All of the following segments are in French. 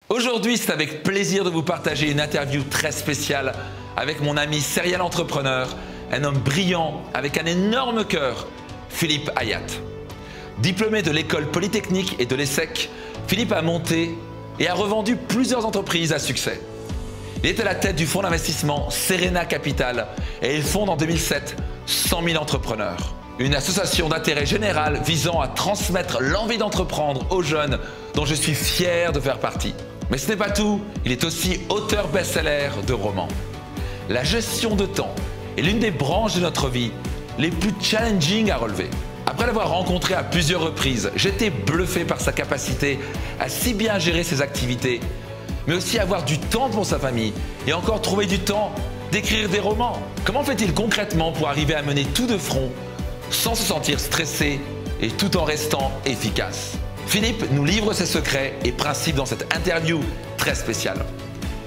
Aujourd'hui, c'est avec plaisir de vous partager une interview très spéciale avec mon ami serial entrepreneur, un homme brillant avec un énorme cœur, Philippe Hayat. Diplômé de l'école polytechnique et de l'ESSEC, Philippe a monté et a revendu plusieurs entreprises à succès. Il est à la tête du fonds d'investissement Serena Capital et il fonde en 2007 100 000 entrepreneurs. Une association d'intérêt général visant à transmettre l'envie d'entreprendre aux jeunes dont je suis fier de faire partie. Mais ce n'est pas tout, il est aussi auteur best-seller de romans. La gestion de temps est l'une des branches de notre vie les plus challenging à relever. Après l'avoir rencontré à plusieurs reprises, j'étais bluffé par sa capacité à si bien gérer ses activités, mais aussi avoir du temps pour sa famille et encore trouver du temps d'écrire des romans. Comment fait-il concrètement pour arriver à mener tout de front sans se sentir stressé et tout en restant efficace? Philippe nous livre ses secrets et principes dans cette interview très spéciale.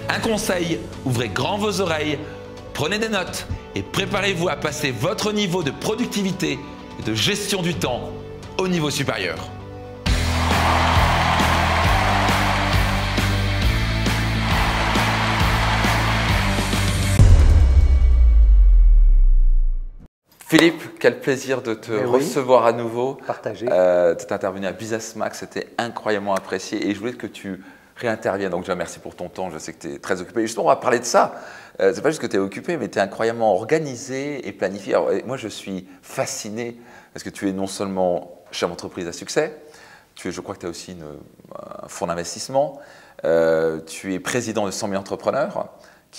Un conseil, ouvrez grand vos oreilles, prenez des notes et préparez-vous à passer votre niveau de productivité et de gestion du temps au niveau supérieur. Philippe, quel plaisir de te recevoir à nouveau. Partagé. Tu es intervenu à Business Max, c'était incroyablement apprécié et je voulais que tu réinterviennes. Donc déjà, merci pour ton temps, je sais que tu es très occupé. Justement, on va parler de ça. C'est pas juste que tu es occupé, mais tu es incroyablement organisé et planifié. Alors, moi, je suis fasciné parce que tu es non seulement chef d'entreprise à succès, je crois que tu as aussi un fonds d'investissement, tu es président de 100 000 entrepreneurs,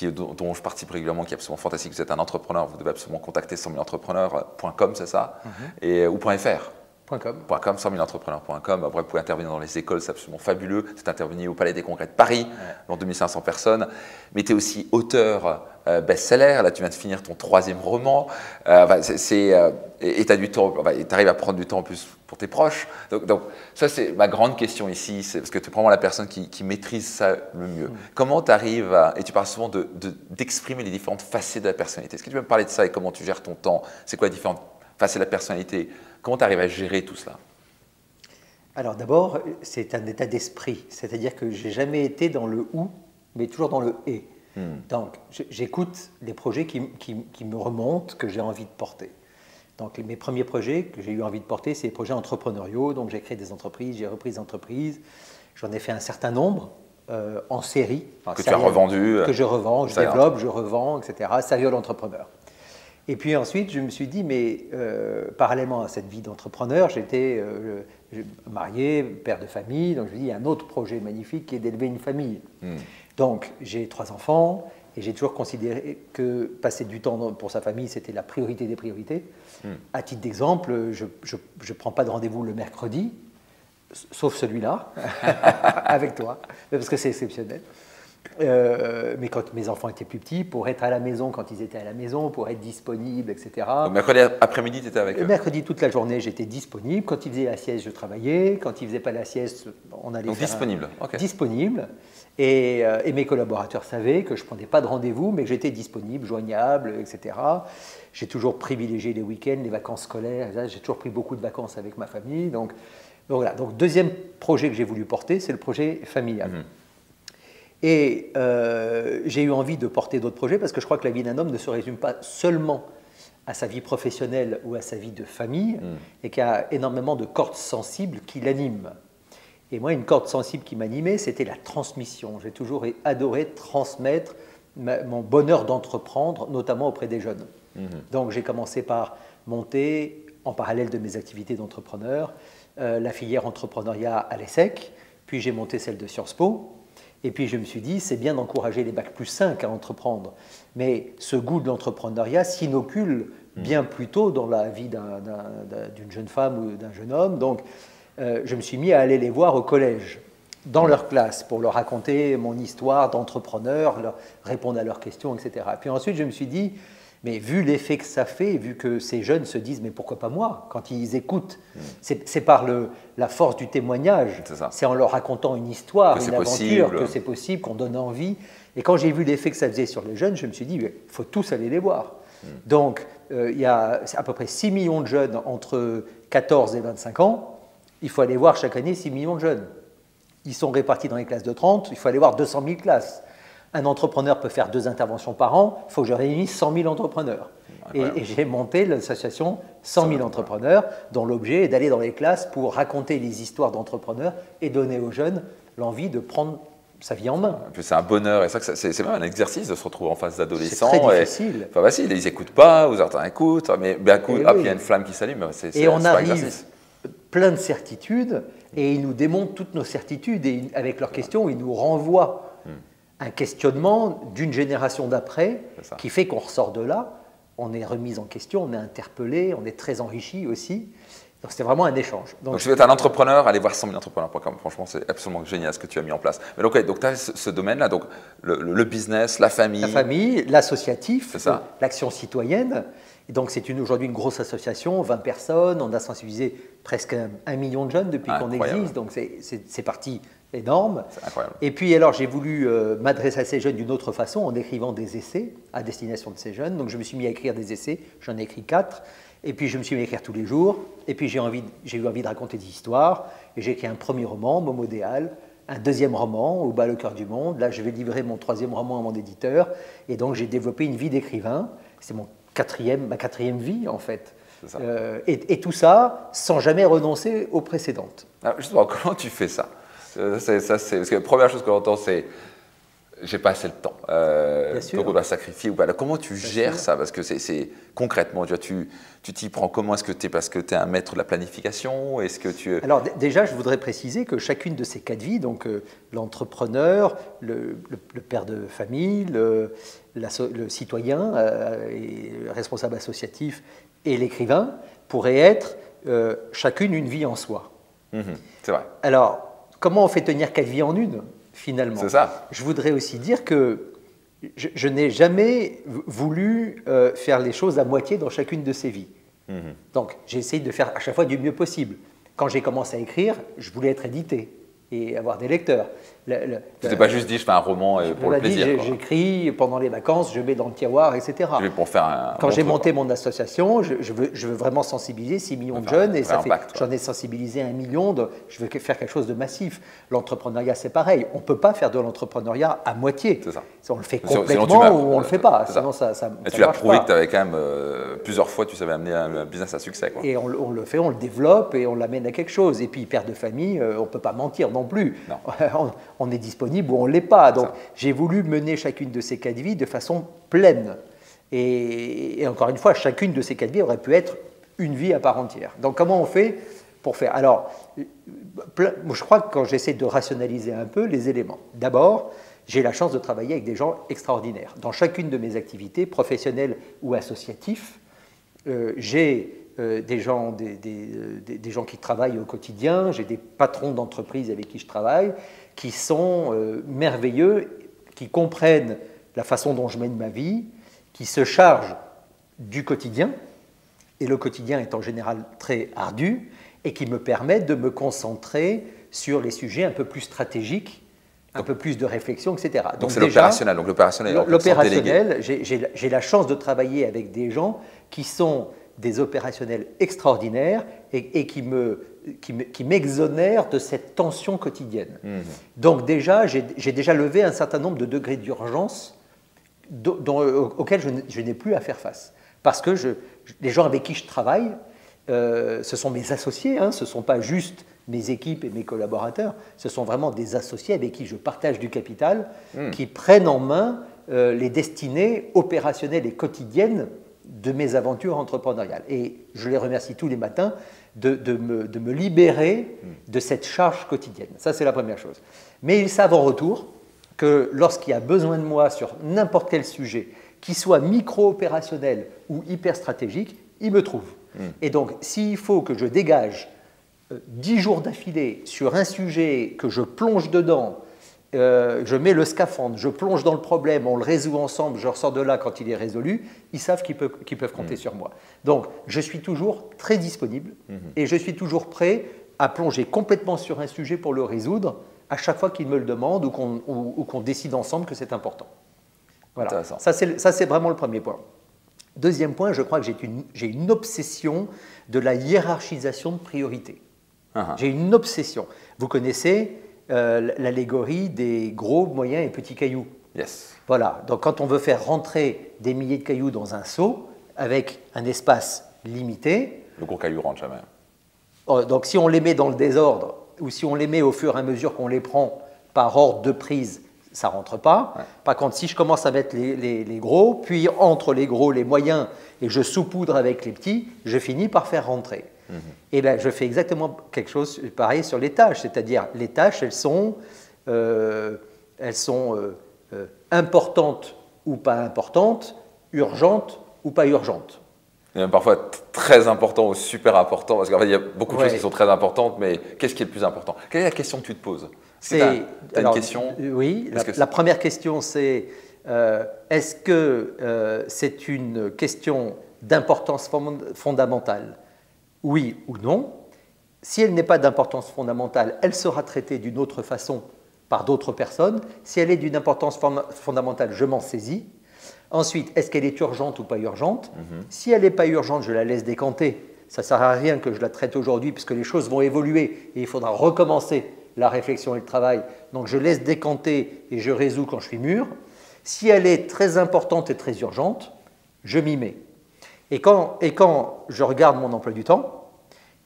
dont je participe régulièrement, qui est absolument fantastique. Vous êtes un entrepreneur, vous devez absolument contacter 100 000 entrepreneurs.com, c'est ça, ou .fr. .com, 100 000 entrepreneurs.com. Après, vous pouvez intervenir dans les écoles, c'est absolument fabuleux. C'est intervenu au Palais des Congrès de Paris, dans 2500 personnes. Mais tu es aussi auteur best-seller. Là, tu viens de finir ton 3e roman. Et tu as du temps, tu arrives à prendre du temps en plus pour tes proches. Donc ça, c'est ma grande question ici. C'est parce que tu es vraiment la personne qui maîtrise ça le mieux. Comment tu arrives et tu parles souvent d'exprimer les différentes facettes de la personnalité. Est-ce que tu peux me parler de ça et comment tu gères ton temps? C'est quoi les différentes facettes de la personnalité? Comment tu arrives à gérer tout cela? Alors d'abord, c'est un état d'esprit. C'est-à-dire que je n'ai jamais été dans le « ou », mais toujours dans le « et ». Donc j'écoute les projets qui me remontent, que j'ai envie de porter. Donc mes premiers projets que j'ai eu envie de porter, c'est les projets entrepreneuriaux. Donc j'ai créé des entreprises, j'ai repris des entreprises. J'en ai fait un certain nombre en série. Que tu as revendu. Que je revends, je développe, je revends, etc. Serial entrepreneur. Et puis ensuite, je me suis dit, mais parallèlement à cette vie d'entrepreneur, j'étais marié, père de famille, donc je me dis, il y a un autre projet magnifique qui est d'élever une famille. Donc j'ai 3 enfants et j'ai toujours considéré que passer du temps pour sa famille, c'était la priorité des priorités. À titre d'exemple, je ne prends pas de rendez-vous le mercredi, sauf celui-là, avec toi, parce que c'est exceptionnel. Mais quand mes enfants étaient plus petits, pour être à la maison quand ils étaient à la maison, pour être disponible, etc. Donc mercredi après-midi, tu étais avec eux? Mercredi, toute la journée, j'étais disponible. Quand ils faisaient la sieste, je travaillais. Quand ils ne faisaient pas la sieste, on allait donc faire disponible. Disponible. Et mes collaborateurs savaient que je ne prenais pas de rendez-vous, mais que j'étais disponible, joignable, etc. J'ai toujours privilégié les week-ends, les vacances scolaires. J'ai toujours pris beaucoup de vacances avec ma famille. Donc voilà. Donc deuxième projet que j'ai voulu porter, c'est le projet familial. Et j'ai eu envie de porter d'autres projets parce que je crois que la vie d'un homme ne se résume pas seulement à sa vie professionnelle ou à sa vie de famille et qu'il y a énormément de cordes sensibles qui l'animent. Et moi, une corde sensible qui m'animait, c'était la transmission. J'ai toujours adoré transmettre mon bonheur d'entreprendre, notamment auprès des jeunes. Donc j'ai commencé par monter, en parallèle de mes activités d'entrepreneur, la filière entrepreneuriat à l'ESSEC, puis j'ai monté celle de Sciences Po. Et puis je me suis dit, c'est bien d'encourager les Bac+5 à entreprendre, mais ce goût de l'entrepreneuriat s'inocule bien plus tôt dans la vie d'une jeune femme ou d'un jeune homme. Donc je me suis mis à aller les voir au collège, dans leur classe, pour leur raconter mon histoire d'entrepreneur, leur répondre à leurs questions, etc. Puis ensuite je me suis dit, mais vu l'effet que ça fait, vu que ces jeunes se disent « mais pourquoi pas moi ?» quand ils écoutent, c'est par la force du témoignage, c'est en leur racontant une histoire, une aventure, que c'est possible, qu'on donne envie. Et quand j'ai vu l'effet que ça faisait sur les jeunes, je me suis dit « il faut tous aller les voir ». Donc il y a à peu près 6 millions de jeunes entre 14 et 25 ans, il faut aller voir chaque année 6 millions de jeunes. ils sont répartis dans les classes de 30, il faut aller voir 200 000 classes. Un entrepreneur peut faire 2 interventions par an, il faut que je réunisse 100 000 entrepreneurs. Et j'ai monté l'association 100 000 entrepreneurs, dont l'objet est d'aller dans les classes pour raconter les histoires d'entrepreneurs et donner aux jeunes l'envie de prendre sa vie en main. C'est un bonheur, et ça, c'est même un exercice de se retrouver en face d'adolescents. C'est très difficile. Pas facile, ils n'écoutent pas, vous certains écoutent, mais d'un coup, hop, il y a une flamme qui s'allume, et on arrive plein de certitudes, et ils nous démontrent toutes nos certitudes, et avec leurs questions, ils nous renvoient un questionnement d'une génération d'après, qui fait qu'on ressort de là, on est remis en question, on est interpellé, on est très enrichi aussi. Donc c'était vraiment un échange. Donc si vous êtes un entrepreneur, allez voir 100 000 entrepreneurs.com. Franchement, c'est absolument génial ce que tu as mis en place. Mais donc tu as ce domaine-là, donc le business, la famille. La famille, l'associatif, l'action citoyenne. Et donc c'est aujourd'hui une grosse association, 20 personnes. On a sensibilisé presque 1 million de jeunes depuis qu'on existe. Donc c'est parti énorme. C'est incroyable. Et puis alors j'ai voulu m'adresser à ces jeunes d'une autre façon en écrivant des essais à destination de ces jeunes. Donc je me suis mis à écrire des essais. J'en ai écrit 4. Et puis je me suis mis à écrire tous les jours, et puis j'ai eu envie de raconter des histoires, et j'ai écrit un premier roman, Momodéal, un deuxième roman, Au bas le cœur du monde. Là je vais livrer mon 3e roman à mon éditeur, et donc j'ai développé une vie d'écrivain. C'est ma 4e vie en fait. Ça. Et tout ça sans jamais renoncer aux précédentes. Alors, justement, comment tu fais ça? Parce que la première chose que j'entends c'est j'ai pas assez le temps. Donc on doit sacrifier ou pas. Alors, comment tu gères ça? Parce que c'est concrètement, tu t'y prends comment? Est-ce que tu es un maître de la planification? Est-ce que tu... Alors déjà, je voudrais préciser que chacune de ces 4 vies, donc l'entrepreneur, le père de famille, le citoyen, et le responsable associatif et l'écrivain, pourraient être chacune une vie en soi. C'est vrai. Alors, comment on fait tenir 4 vies en une? Finalement. C'est ça. Je voudrais aussi dire que je n'ai jamais voulu faire les choses à moitié dans chacune de ces vies. Donc, j'ai essayé de faire à chaque fois du mieux possible. Quand j'ai commencé à écrire, je voulais être édité et avoir des lecteurs. Tu t'es pas juste dit je fais un roman pour le plaisir. J'écris pendant les vacances, je mets dans le tiroir, etc. Pour faire quand j'ai monté mon association, je veux vraiment sensibiliser 6 millions de jeunes, et j'en ai sensibilisé 1 million, je veux faire quelque chose de massif. L'entrepreneuriat, c'est pareil. On ne peut pas faire de l'entrepreneuriat à moitié. C'est ça. On le fait complètement ou on ne le fait pas. Sinon, ça et tu l'as prouvé que tu avais quand même plusieurs fois, tu savais amener un business à succès. Quoi. Et on le fait, on le développe et on l'amène à quelque chose. Et puis, père de famille, on ne peut pas mentir non plus. Non. On est disponible ou on ne l'est pas. Donc, j'ai voulu mener chacune de ces 4 vies de façon pleine. Et encore une fois, chacune de ces 4 vies aurait pu être une vie à part entière. Donc, comment on fait pour faire? Alors, je crois que quand j'essaie de rationaliser un peu les éléments, d'abord, j'ai la chance de travailler avec des gens extraordinaires. Dans chacune de mes activités, professionnelles ou associatives, j'ai des gens qui travaillent au quotidien, j'ai des patrons d'entreprises avec qui je travaille, qui sont merveilleux, qui comprennent la façon dont je mène ma vie, qui se chargent du quotidien, et le quotidien est en général très ardu, et qui me permettent de me concentrer sur les sujets un peu plus stratégiques, un peu plus de réflexion, etc. Donc c'est l'opérationnel. Donc l'opérationnel, j'ai la chance de travailler avec des gens qui sont des opérationnels extraordinaires et qui m'exonèrent de cette tension quotidienne. Donc déjà, j'ai déjà levé un certain nombre de degrés d'urgence auxquels je n'ai plus à faire face. Parce que les gens avec qui je travaille, ce sont mes associés, ce ne sont pas juste mes équipes et mes collaborateurs, ce sont vraiment des associés avec qui je partage du capital, qui prennent en main les destinées opérationnelles et quotidiennes de mes aventures entrepreneuriales. Et je les remercie tous les matins de me libérer de cette charge quotidienne. Ça, c'est la première chose. Mais ils savent en retour que lorsqu'il y a besoin de moi sur n'importe quel sujet, qu'il soit micro-opérationnel ou hyper stratégique, ils me trouvent. Et donc, s'il faut que je dégage 10 jours d'affilée sur un sujet, que je plonge dedans, je mets le scaphandre, je plonge dans le problème, on le résout ensemble, je ressors de là quand il est résolu, ils savent qu'ils peuvent compter sur moi. Donc, je suis toujours très disponible et je suis toujours prêt à plonger complètement sur un sujet pour le résoudre à chaque fois qu'ils me le demandent ou qu'on décide ensemble que c'est important. Voilà. Ça, c'est vraiment le premier point. Deuxième point, je crois que j'ai une obsession de la hiérarchisation de priorités. J'ai une obsession. Vous connaissez l'allégorie des gros, moyens et petits cailloux. Yes. Voilà, donc quand on veut faire rentrer des milliers de cailloux dans un seau, avec un espace limité… Le gros caillou rentre jamais. Donc si on les met dans le désordre, ou si on les met au fur et à mesure qu'on les prend par ordre de prise, ça ne rentre pas. Ouais. Par contre, si je commence à mettre les gros, puis entre les gros, les moyens, et je saupoudre avec les petits, je finis par faire rentrer. Et bien, je fais exactement quelque chose pareil sur les tâches, c'est-à-dire les tâches, elles sont importantes ou pas importantes, urgentes ou pas urgentes. Et même parfois très important ou super important, parce qu'en fait, il y a beaucoup de choses qui sont très importantes, mais qu'est-ce qui est le plus important? Quelle est la question que tu te poses? Tu as une question? Oui, la première question, c'est est-ce que c'est une question d'importance fondamentale? Oui ou non? Si elle n'est pas d'importance fondamentale, elle sera traitée d'une autre façon par d'autres personnes. Si elle est d'une importance fondamentale, je m'en saisis. Ensuite, est-ce qu'elle est urgente ou pas urgente? Si elle n'est pas urgente, je la laisse décanter. Ça ne sert à rien que je la traite aujourd'hui puisque les choses vont évoluer et il faudra recommencer la réflexion et le travail. Donc je laisse décanter et je résous quand je suis mûr. Si elle est très importante et très urgente, je m'y mets. Et quand je regarde mon emploi du temps,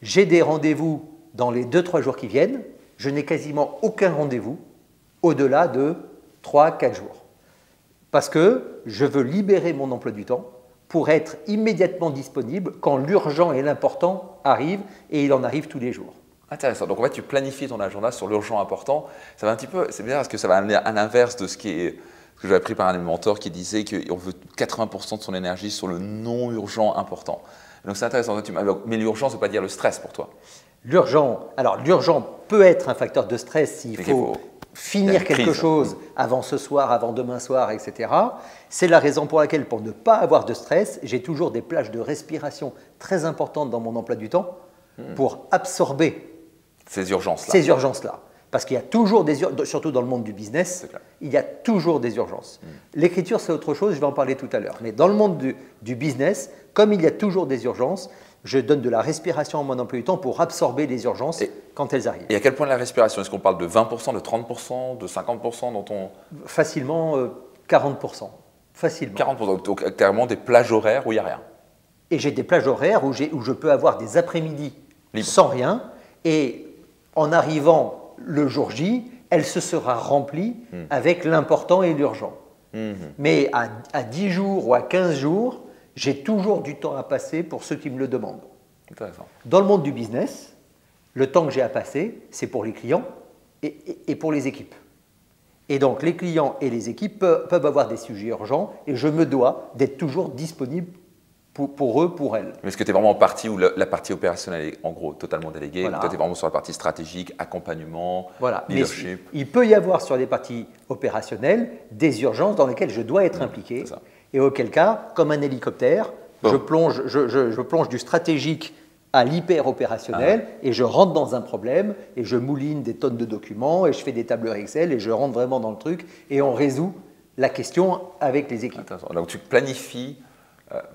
j'ai des rendez-vous dans les 2-3 jours qui viennent. Je n'ai quasiment aucun rendez-vous au-delà de 3-4 jours. Parce que je veux libérer mon emploi du temps pour être immédiatement disponible quand l'urgent et l'important arrivent, et il en arrive tous les jours. Intéressant. Donc en fait, tu planifies ton agenda sur l'urgent important. Ça va un petit peu, c'est bien parce que ça va à l'inverse de ce que j'avais appris par un de mes mentors qui disait qu'on veut 80% de son énergie sur le non urgent important. Donc c'est intéressant. Mais l'urgent, ça ne veut pas dire le stress pour toi. L'urgent peut être un facteur de stress s'il faut finir quelque chose avant ce soir, avant demain soir, etc. C'est la raison pour laquelle, pour ne pas avoir de stress, j'ai toujours des plages de respiration très importantes dans mon emploi du temps pour absorber ces urgences-là. Ces urgences-là. Parce qu'il y a toujours des urgences, surtout dans le monde du business, il y a toujours des urgences. L'écriture, c'est autre chose, je vais en parler tout à l'heure. Mais dans le monde du business, comme il y a toujours des urgences, je donne de la respiration à mon emploi du temps pour absorber les urgences quand elles arrivent. Et à quel point de la respiration? Est-ce qu'on parle de 20%, de 30%, de 50% dans ton… Facilement 40%. Facilement. 40%, donc clairement des plages horaires où il n'y a rien. Et j'ai des plages horaires où je peux avoir des après-midi sans rien. Et en arrivant le jour J, elle se sera remplie avec l'important et l'urgent. Mais à 10 jours ou à 15 jours, j'ai toujours du temps à passer pour ceux qui me le demandent. Dans le monde du business, le temps que j'ai à passer, c'est pour les clients et pour les équipes. Et donc, les clients et les équipes peuvent avoir des sujets urgents et je me dois d'être toujours disponible pour eux, pour elles. Mais est-ce que tu es vraiment en partie où la partie opérationnelle est en gros totalement déléguée? Voilà. Toi, tu es vraiment sur la partie stratégique, accompagnement, leadership. Mais il peut y avoir sur les parties opérationnelles des urgences dans lesquelles je dois être impliqué. Et auquel cas, comme un hélicoptère, je plonge du stratégique à l'hyper-opérationnel et je rentre dans un problème et je mouline des tonnes de documents et je fais des tableurs Excel et je rentre vraiment dans le truc et on résout la question avec les équipes. Donc tu planifies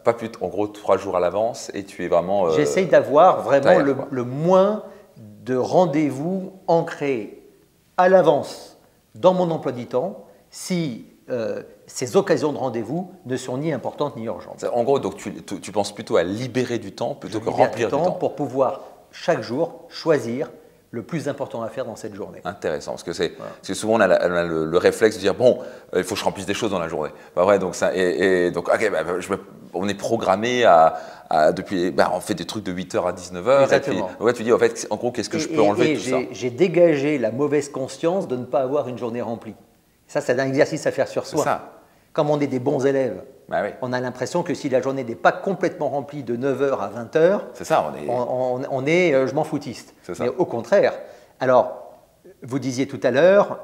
pas plus en gros 3 jours à l'avance et tu es vraiment… J'essaye d'avoir vraiment le moins de rendez-vous ancrés à l'avance dans mon emploi du temps si ces occasions de rendez-vous ne sont ni importantes ni urgentes. En gros, donc tu penses plutôt à libérer du temps plutôt que remplir du temps pour pouvoir chaque jour choisir le plus important à faire dans cette journée. Intéressant, parce que souvent on a le réflexe de dire bon, il faut que je remplisse des choses dans la journée. Bah ouais, donc on est programmé on fait des trucs de 8h à 19h. Exactement. Et puis tu dis en fait, en gros, qu'est-ce que je peux enlever de tout ça? J'ai dégagé la mauvaise conscience de ne pas avoir une journée remplie. Ça, c'est un exercice à faire sur soi. Ça. Comme on est des bons élèves, on a l'impression que si la journée n'est pas complètement remplie de 9h à 20h, on est je m'en foutiste. Mais au contraire, alors, vous disiez tout à l'heure,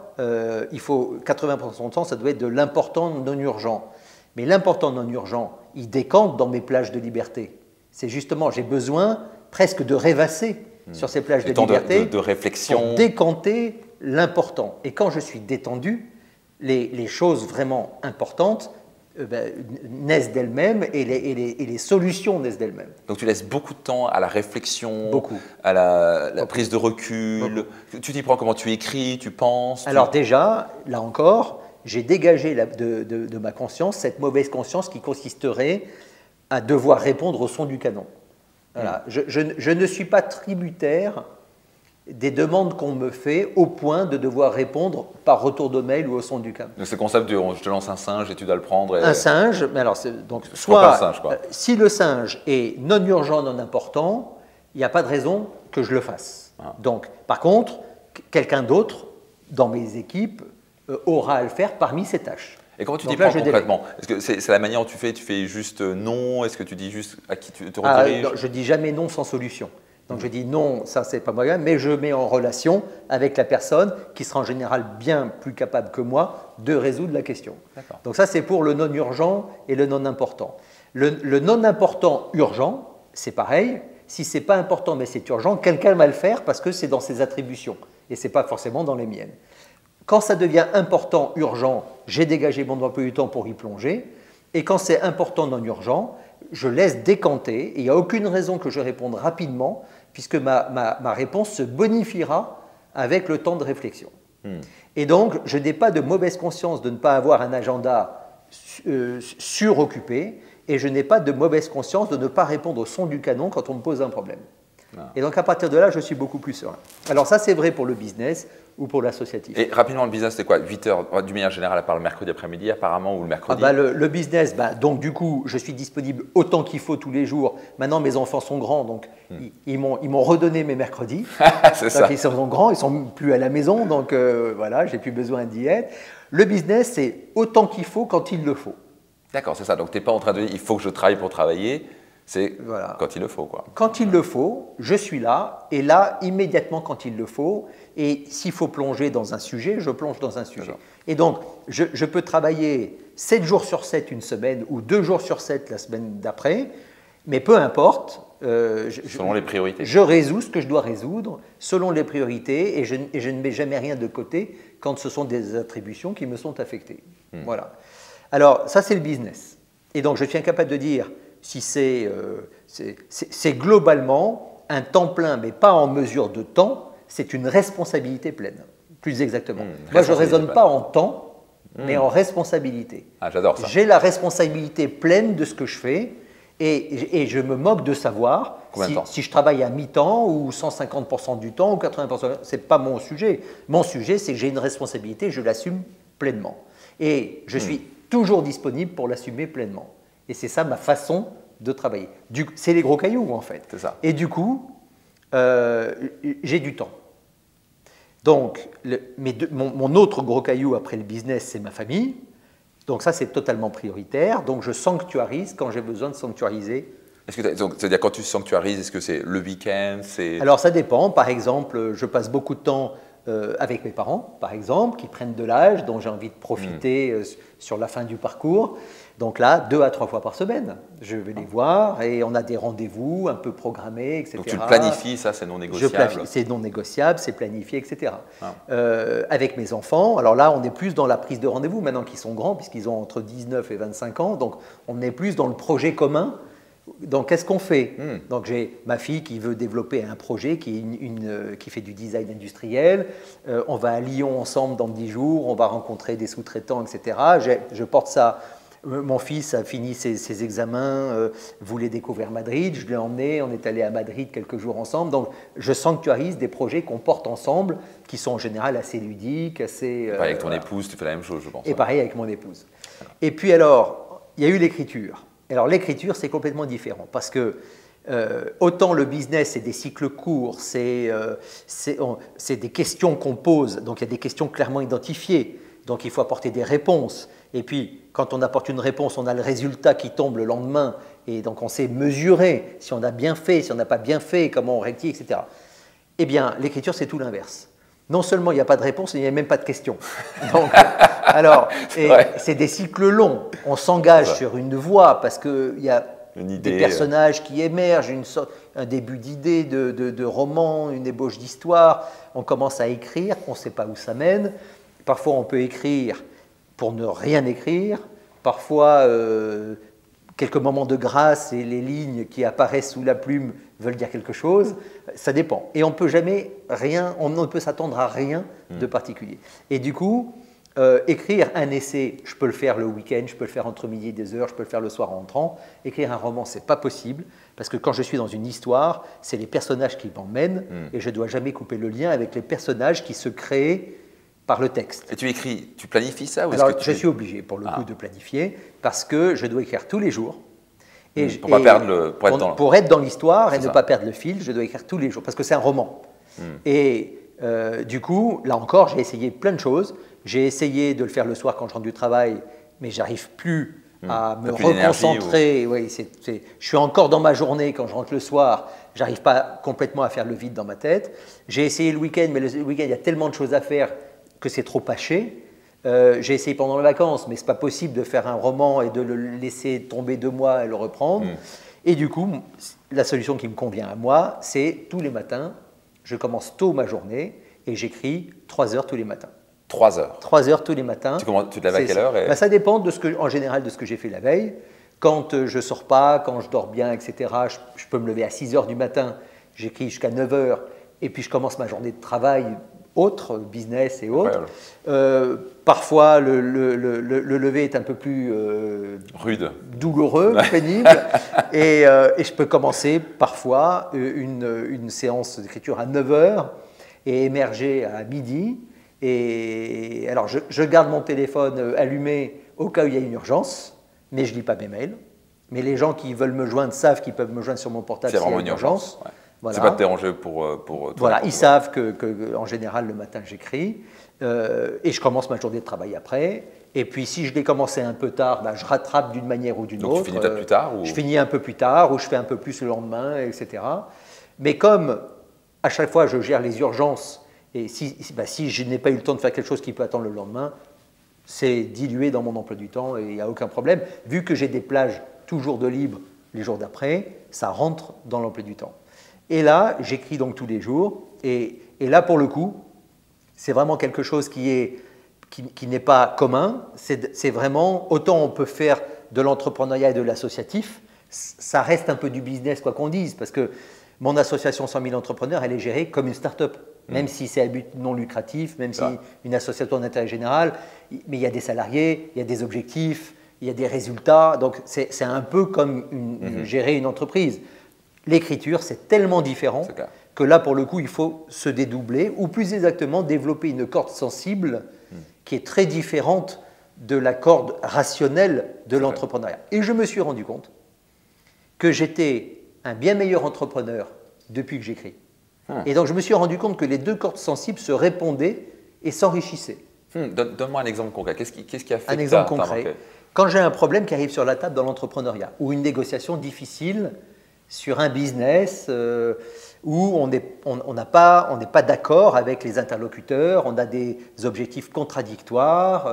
il faut 80% de son temps, ça doit être de l'important non urgent. Mais l'important non urgent, il décante dans mes plages de liberté. C'est justement, j'ai besoin presque de rêvasser sur ces plages de liberté de réflexion. Pour décanter l'important. Et quand je suis détendu, les choses vraiment importantes naissent d'elles-mêmes et les solutions naissent d'elles-mêmes. Donc tu laisses beaucoup de temps à la réflexion, Beaucoup. à la prise de recul. Tu t'y prends comment? Tu écris, tu penses? Alors déjà, là encore, j'ai dégagé de ma conscience cette mauvaise conscience qui consisterait à devoir répondre au son du canon. Voilà. Je ne suis pas tributaire des demandes qu'on me fait au point de devoir répondre par retour de mail ou au son du canon. Donc c'est le concept de je te lance un singe et tu dois le prendre. Un singe, mais alors donc soit un singe, quoi. Si le singe est non urgent, non important, il n'y a pas de raison que je le fasse. Donc, par contre, quelqu'un d'autre dans mes équipes aura à le faire parmi ses tâches. Et comment tu t'y prends concrètement? Est-ce que c'est la manière dont tu fais juste non? Est-ce que tu dis juste à qui tu te rediriges? Non, je dis jamais non sans solution. Donc je dis non, ça c'est pas moyen, mais je mets en relation avec la personne qui sera en général bien plus capable que moi de résoudre la question. Donc ça c'est pour le non urgent et le non important. Le non important urgent, c'est pareil. Si c'est pas important mais c'est urgent, quelqu'un va le faire parce que c'est dans ses attributions et c'est pas forcément dans les miennes. Quand ça devient important, urgent, j'ai dégagé mon emploi du temps pour y plonger. Et quand c'est important, non urgent, je laisse décanter. Et il n'y a aucune raison que je réponde rapidement, puisque ma réponse se bonifiera avec le temps de réflexion. Et donc, je n'ai pas de mauvaise conscience de ne pas avoir un agenda suroccupé, et je n'ai pas de mauvaise conscience de ne pas répondre au son du canon quand on me pose un problème. Et donc, à partir de là, je suis beaucoup plus serein. Alors ça, c'est vrai pour le business ou pour l'associatif. Et rapidement, le business, c'est quoi? 8 heures, d'une manière générale, à part le mercredi après-midi, apparemment, ou le mercredi? Le business, donc du coup, je suis disponible autant qu'il faut tous les jours. Maintenant, mes enfants sont grands, donc ils m'ont redonné mes mercredis. C'est ça. Ils sont grands, ils ne sont plus à la maison, donc voilà, j'ai plus besoin d'y être. Le business, c'est autant qu'il faut quand il le faut. D'accord, c'est ça. Donc, tu n'es pas en train de dire il faut que je travaille pour travailler. C'est quand il le faut, quoi. Quand il le faut, je suis là, et là, immédiatement quand il le faut. Et s'il faut plonger dans un sujet, je plonge dans un sujet. Et donc, je peux travailler 7 jours sur 7 une semaine ou 2 jours sur 7 la semaine d'après, mais peu importe. Selon les priorités. Je résous ce que je dois résoudre selon les priorités et je ne mets jamais rien de côté quand ce sont des attributions qui me sont affectées. Voilà. Alors, ça, c'est le business. Et donc, je suis incapable de dire si c'est globalement un temps plein, mais pas en mesure de temps, c'est une responsabilité pleine, plus exactement. Moi, je ne raisonne pas en temps, mais en responsabilité. Ah, j'adore ça. J'ai la responsabilité pleine de ce que je fais et je me moque de savoir si je travaille à mi-temps ou 150% du temps ou 80%. Ce n'est pas mon sujet. Mon sujet, c'est que j'ai une responsabilité, je l'assume pleinement. Et je suis toujours disponible pour l'assumer pleinement. Et c'est ça ma façon de travailler. C'est les gros cailloux, en fait. C'est ça. Et du coup, j'ai du temps. Donc, mon autre gros caillou après le business, c'est ma famille. Donc ça, c'est totalement prioritaire. Donc, je sanctuarise quand j'ai besoin de sanctuariser. C'est-à-dire, quand tu sanctuarises, est-ce que c'est le week-end? Alors, ça dépend. Par exemple, je passe beaucoup de temps avec mes parents, par exemple, qui prennent de l'âge, dont j'ai envie de profiter sur la fin du parcours. Donc là, 2 à 3 fois par semaine, je vais les voir et on a des rendez-vous un peu programmés, etc. Donc tu le planifies, ça c'est non négociable? C'est non négociable, c'est planifié, etc. Avec mes enfants, alors là on est plus dans la prise de rendez-vous maintenant qu'ils sont grands, puisqu'ils ont entre 19 et 25 ans, donc on est plus dans le projet commun. Donc qu'est-ce qu'on fait? Donc j'ai ma fille qui veut développer un projet qui fait du design industriel. On va à Lyon ensemble dans 10 jours, on va rencontrer des sous-traitants, etc. Je porte ça. Mon fils a fini ses examens, voulait découvrir Madrid, je l'ai emmené, on est allé à Madrid quelques jours ensemble. Donc je sanctuarise des projets qu'on porte ensemble, qui sont en général assez ludiques, assez… avec ton épouse, tu fais la même chose, je pense. Et pareil avec mon épouse. Et puis alors, il y a eu l'écriture. Alors l'écriture, c'est complètement différent, parce que autant le business, c'est des cycles courts, c'est des questions qu'on pose, donc il y a des questions clairement identifiées, donc il faut apporter des réponses. Et puis, quand on apporte une réponse, on a le résultat qui tombe le lendemain. Et donc, on sait mesurer si on a bien fait, si on n'a pas bien fait, comment on rectifie, etc. Eh bien, l'écriture, c'est tout l'inverse. Non seulement il n'y a pas de réponse, il n'y a même pas de question. Donc, alors, c'est des cycles longs. On s'engage sur une voie parce qu'il y a des personnages qui émergent, un début d'idée, de roman, une ébauche d'histoire. On commence à écrire, on ne sait pas où ça mène. Parfois, on peut écrire pour ne rien écrire, Parfois, quelques moments de grâce et les lignes qui apparaissent sous la plume veulent dire quelque chose. Ça dépend. Et on peut jamais rien, on ne peut s'attendre à rien de particulier. Et du coup, écrire un essai, je peux le faire le week-end, je peux le faire entre midi et 2 heures, je peux le faire le soir en rentrant. Écrire un roman, c'est pas possible, parce que quand je suis dans une histoire, c'est les personnages qui m'emmènent, et je dois jamais couper le lien avec les personnages qui se créent par le texte. Et tu écris, tu planifies ça ou Alors, est-ce que je suis obligé pour le coup de planifier, parce que je dois écrire tous les jours. Et pour pas perdre le, pour être dans l'histoire et ne pas perdre le fil, je dois écrire tous les jours, parce que c'est un roman. Et du coup, là encore, j'ai essayé plein de choses. J'ai essayé de le faire le soir quand je rentre du travail, mais j'arrive plus à me reconcentrer. Oui, je suis encore dans ma journée quand je rentre le soir. J'arrive pas complètement à faire le vide dans ma tête. J'ai essayé le week-end, mais le week-end, il y a tellement de choses à faire que c'est trop haché. J'ai essayé pendant les vacances, mais c'est pas possible de faire un roman et de le laisser tomber 2 mois et le reprendre. Et du coup, la solution qui me convient à moi, c'est tous les matins, je commence tôt ma journée et j'écris 3 heures tous les matins. 3 heures. 3 heures tous les matins. Tu te lèves à quelle heure Ben, ça dépend en général de ce que j'ai fait la veille. Quand je ne sors pas, quand je dors bien, etc., je peux me lever à 6 heures du matin, j'écris jusqu'à 9 heures, et puis je commence ma journée de travail autre, business et autres. Parfois, le lever est un peu plus rude, douloureux, pénible, et je peux commencer parfois une séance d'écriture à 9 heures et émerger à midi. Et alors, je garde mon téléphone allumé au cas où il y a une urgence, mais je ne lis pas mes mails. Mais les gens qui veulent me joindre savent qu'ils peuvent me joindre sur mon portable s'il y a une urgence. Ouais. Voilà. C'est pas te déranger pour voilà, ils savent que en général, le matin, j'écris. Et je commence ma journée de travail après. Et puis, si je l'ai commencé un peu tard, ben, je rattrape d'une manière ou d'une autre. Donc, tu finis peut-être plus tard Je finis un peu plus tard, ou je fais un peu plus le lendemain, etc. Mais comme à chaque fois, je gère les urgences, et si je n'ai pas eu le temps de faire quelque chose qui peut attendre le lendemain, c'est dilué dans mon emploi du temps et il n'y a aucun problème. Vu que j'ai des plages toujours de libre les jours d'après, ça rentre dans l'emploi du temps. Et là, j'écris donc tous les jours. Et là, pour le coup, c'est vraiment quelque chose qui n'est pas commun. C'est vraiment, autant on peut faire de l'entrepreneuriat et de l'associatif, ça reste un peu du business, quoi qu'on dise, parce que mon association 100 000 entrepreneurs, elle est gérée comme une start-up. Même si c'est à but non lucratif, même si une association d'intérêt général, mais il y a des salariés, il y a des objectifs, il y a des résultats. Donc, c'est un peu comme gérer une entreprise. L'écriture, c'est tellement différent que là, pour le coup, il faut se dédoubler, ou plus exactement, développer une corde sensible qui est très différente de la corde rationnelle de l'entrepreneuriat. Et je me suis rendu compte que j'étais un bien meilleur entrepreneur depuis que j'écris. Et donc, je me suis rendu compte que les 2 cordes sensibles se répondaient et s'enrichissaient. Donne-moi un exemple concret. Qu'est-ce qui a fait un exemple concret. Quand j'ai un problème qui arrive sur la table dans l'entrepreneuriat, ou une négociation difficile sur un business où on n'est pas d'accord avec les interlocuteurs, on a des objectifs contradictoires.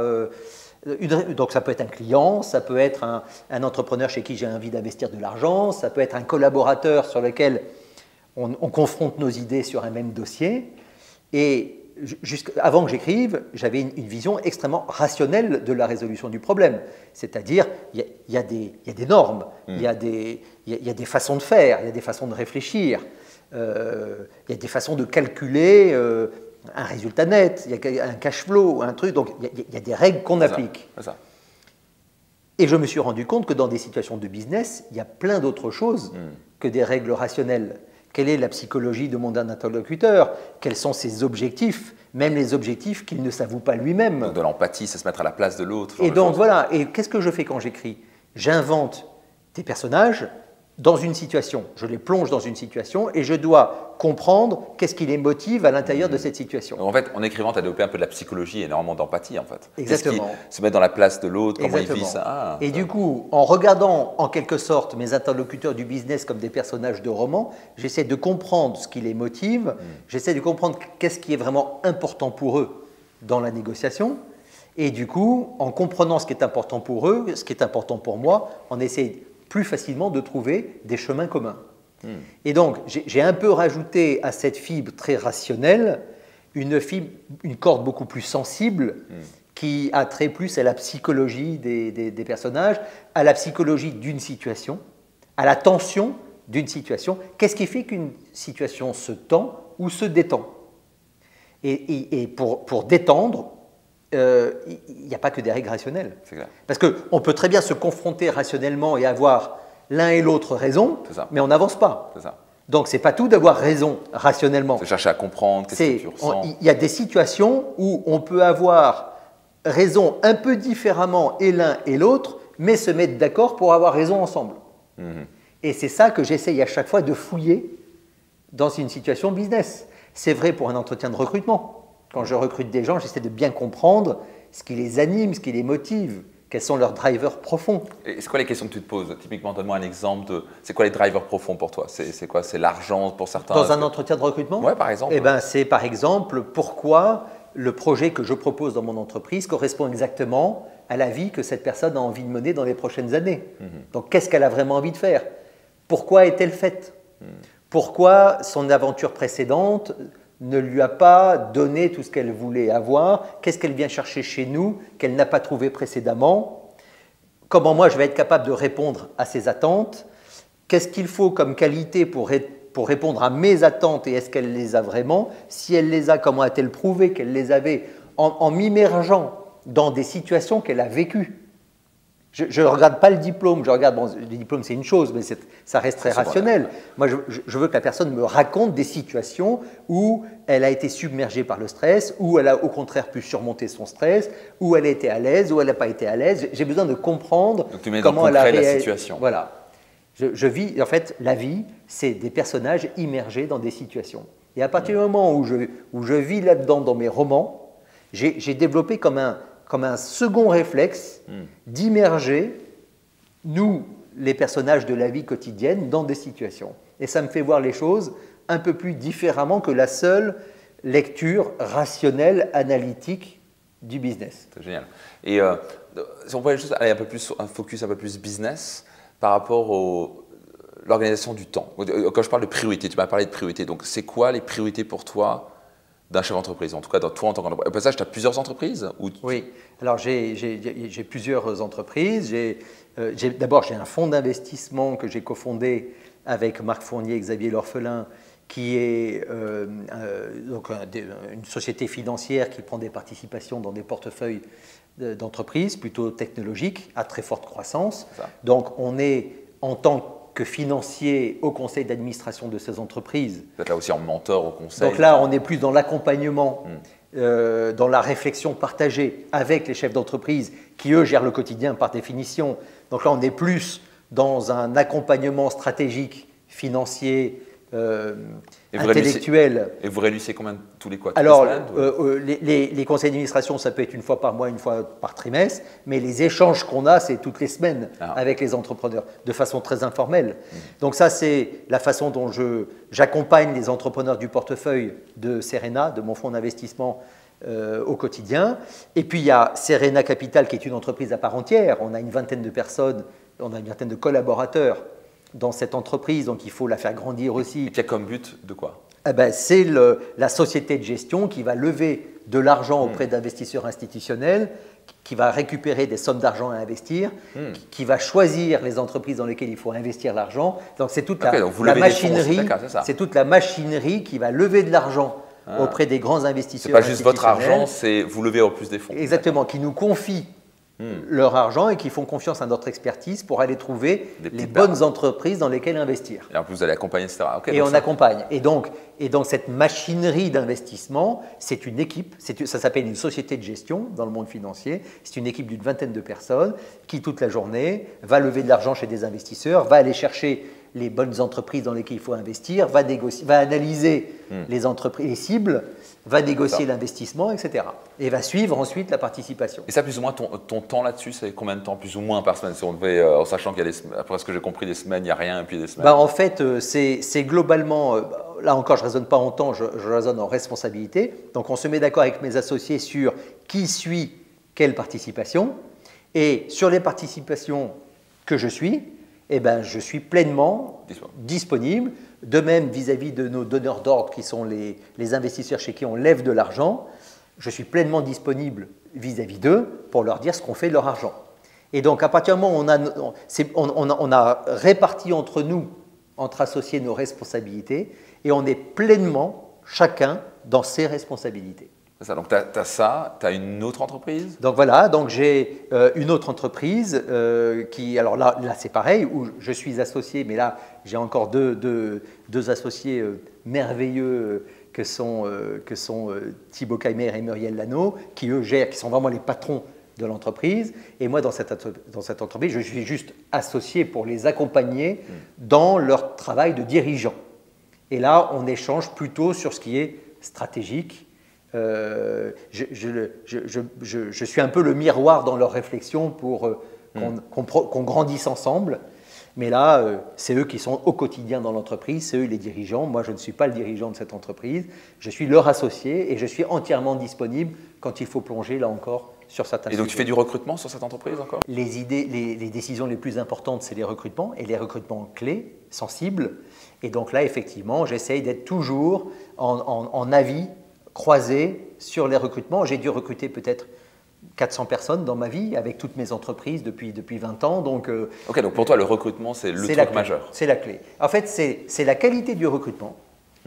Donc, ça peut être un client, ça peut être un entrepreneur chez qui j'ai envie d'investir de l'argent, ça peut être un collaborateur sur lequel on confronte nos idées sur un même dossier. Et avant que j'écrive, j'avais une vision extrêmement rationnelle de la résolution du problème. C'est-à-dire, il y a des normes, il y a des façons de faire, il y a des façons de réfléchir, il y a des façons de calculer un résultat net, il y a un cash flow, un truc. Donc, il y a des règles qu'on applique. C'est ça. Et je me suis rendu compte que dans des situations de business, il y a plein d'autres choses que des règles rationnelles. Quelle est la psychologie de mon interlocuteur? Quels sont ses objectifs? Même les objectifs qu'il ne s'avoue pas lui-même. Donc de l'empathie, c'est se mettre à la place de l'autre. Et donc voilà, et qu'est-ce que je fais quand j'écris? J'invente des personnages dans une situation. Je les plonge dans une situation et je dois comprendre qu'est-ce qui les motive à l'intérieur de cette situation. Donc en fait, en écrivant, tu as développé un peu de la psychologie et énormément d'empathie en fait. Exactement. Se mettre dans la place de l'autre, comment il vit ça. Et du coup, en regardant en quelque sorte mes interlocuteurs du business comme des personnages de roman, j'essaie de comprendre ce qui les motive, j'essaie de comprendre qu'est-ce qui est vraiment important pour eux dans la négociation. Et du coup, en comprenant ce qui est important pour eux, ce qui est important pour moi, on essaie plus facilement de trouver des chemins communs. Et donc, j'ai un peu rajouté à cette fibre très rationnelle une corde beaucoup plus sensible qui a trait plus à la psychologie des personnages, à la psychologie d'une situation, à la tension d'une situation. Qu'est-ce qui fait qu'une situation se tend ou se détend? Et pour détendre, il n'y a pas que des règles rationnelles. Parce qu'on peut très bien se confronter rationnellement et avoir l'un et l'autre raison, mais on n'avance pas. Donc, ce n'est pas tout d'avoir raison rationnellement. C'est chercher à comprendre, qu'est-ce que tu ressens. Il y a des situations où on peut avoir raison un peu différemment et l'un et l'autre, mais se mettre d'accord pour avoir raison ensemble. Et c'est ça que j'essaye à chaque fois de fouiller dans une situation business. C'est vrai pour un entretien de recrutement. Quand je recrute des gens, j'essaie de bien comprendre ce qui les anime, ce qui les motive, quels sont leurs drivers profonds. Et c'est quoi les questions que tu te poses? Typiquement, donne-moi un exemple de… C'est quoi les drivers profonds pour toi? C'est quoi? C'est l'argent pour certains? Dans un entretien de recrutement? Oui, par exemple. Eh ben, c'est par exemple pourquoi le projet que je propose dans mon entreprise correspond exactement à la vie que cette personne a envie de mener dans les prochaines années. Donc, qu'est-ce qu'elle a vraiment envie de faire? Pourquoi est-elle faite? Pourquoi son aventure précédente ne lui a pas donné tout ce qu'elle voulait avoir? Qu'est-ce qu'elle vient chercher chez nous qu'elle n'a pas trouvé précédemment? Comment moi je vais être capable de répondre à ses attentes? Qu'est-ce qu'il faut comme qualité pour répondre à mes attentes et est-ce qu'elle les a vraiment? Si elle les a, comment a-t-elle prouvé qu'elle les avait en m'immergeant dans des situations qu'elle a vécues? Je ne regarde pas le diplôme, le diplôme c'est une chose, mais ça reste très rationnel. Moi je veux que la personne me raconte des situations où elle a été submergée par le stress, où elle a au contraire pu surmonter son stress, où elle a été à l'aise, où elle n'a pas été à l'aise. J'ai besoin de comprendre comment elle a réagi. La situation. Voilà. Je vis, en fait, la vie, c'est des personnages immergés dans des situations. Et à partir du moment où je vis là-dedans dans mes romans, j'ai développé comme un second réflexe d'immerger, nous, les personnages de la vie quotidienne, dans des situations. Et ça me fait voir les choses un peu plus différemment que la seule lecture rationnelle, analytique du business. C'est génial. Et si on pouvait juste aller un focus un peu plus business par rapport à l'organisation du temps. Quand je parle de priorité, tu m'as parlé de priorité. Donc, c'est quoi les priorités pour toi d'un chef d'entreprise, en tout cas toi en tant qu'entrepreneur? Au passage, tu as plusieurs entreprises Oui, alors j'ai plusieurs entreprises. D'abord, j'ai un fonds d'investissement que j'ai cofondé avec Marc Fournier et Xavier L'Orphelin, qui est donc une société financière qui prend des participations dans des portefeuilles d'entreprises plutôt technologiques à très forte croissance. Donc, on est en tant que financier au conseil d'administration de ces entreprises. Vous êtes là aussi en mentor au conseil. Donc là, on est plus dans l'accompagnement, dans la réflexion partagée avec les chefs d'entreprise qui, eux, gèrent le quotidien par définition. Donc là, on est plus dans un accompagnement stratégique, financier, intellectuel. Et vous réunissez combien tous les quoi? Alors, les conseils d'administration, ça peut être une fois par mois, une fois par trimestre, mais les échanges qu'on a, c'est toutes les semaines avec les entrepreneurs, de façon très informelle. Donc ça, c'est la façon dont j'accompagne les entrepreneurs du portefeuille de Serena, de mon fonds d'investissement au quotidien. Et puis, il y a Serena Capital, qui est une entreprise à part entière. On a une vingtaine de personnes, on a une vingtaine de collaborateurs dans cette entreprise, donc il faut la faire grandir aussi. Et qui a comme but de quoi? C'est la société de gestion qui va lever de l'argent auprès d'investisseurs institutionnels, qui va récupérer des sommes d'argent à investir, qui va choisir les entreprises dans lesquelles il faut investir l'argent. Donc c'est toute la machinerie, c'est toute la machinerie qui va lever de l'argent auprès des grands investisseurs. C'est pas juste votre argent, c'est vous levez au plus des fonds. Exactement, qui nous confient leur argent et qui font confiance à notre expertise pour aller trouver les bonnes entreprises dans lesquelles investir. Et en plus, vous allez accompagner, etc. Et on accompagne. Et donc, cette machinerie d'investissement, c'est une équipe, ça s'appelle une société de gestion dans le monde financier. C'est une équipe d'une vingtaine de personnes qui, toute la journée, va lever de l'argent chez des investisseurs, va aller chercher les bonnes entreprises dans lesquelles il faut investir, va analyser les entreprises, les cibles, va négocier l'investissement, etc. Et va suivre ensuite la participation. Et ça, plus ou moins, ton temps là-dessus, c'est combien de temps, plus ou moins par semaine? Si on devait, en sachant qu'il y a après ce que j'ai compris, des semaines, il n'y a rien, et puis des semaines. En fait, c'est globalement, là encore, je ne raisonne pas en temps, je raisonne en responsabilité. Donc, on se met d'accord avec mes associés sur qui suit quelle participation. Et sur les participations que je suis, je suis pleinement disponible. De même, vis-à-vis de nos donneurs d'ordre, qui sont les investisseurs chez qui on lève de l'argent, je suis pleinement disponible vis-à-vis d'eux pour leur dire ce qu'on fait de leur argent. Et donc, à partir du moment où on a réparti entre nous, entre associés, nos responsabilités, et on est pleinement chacun dans ses responsabilités. C'est ça, donc tu as ça, tu as une autre entreprise? Donc voilà, donc j'ai une autre entreprise qui, alors là c'est pareil, où je suis associé, mais là j'ai encore deux associés merveilleux que sont Thibaut Keimer et Muriel Lano, qui eux gèrent, qui sont vraiment les patrons de l'entreprise. Et moi, dans cette entreprise, je suis juste associé pour les accompagner dans leur travail de dirigeant. Et là, on échange plutôt sur ce qui est stratégique. Je suis un peu le miroir dans leurs réflexions pour qu'on grandisse ensemble. Mais là, c'est eux qui sont au quotidien dans l'entreprise, c'est eux les dirigeants. Moi, je ne suis pas le dirigeant de cette entreprise. Je suis leur associé et je suis entièrement disponible quand il faut plonger, là encore, sur certains sujets. Et donc, tu fais du recrutement sur cette entreprise encore? Les décisions les plus importantes, c'est les recrutements, et les recrutements clés, sensibles. Et donc là, effectivement, j'essaye d'être toujours en avis croisé sur les recrutements. J'ai dû recruter peut-être 400 personnes dans ma vie, avec toutes mes entreprises depuis 20 ans. Donc, ok, donc pour toi, le recrutement, c'est le truc majeur. C'est la clé. En fait, c'est la qualité du recrutement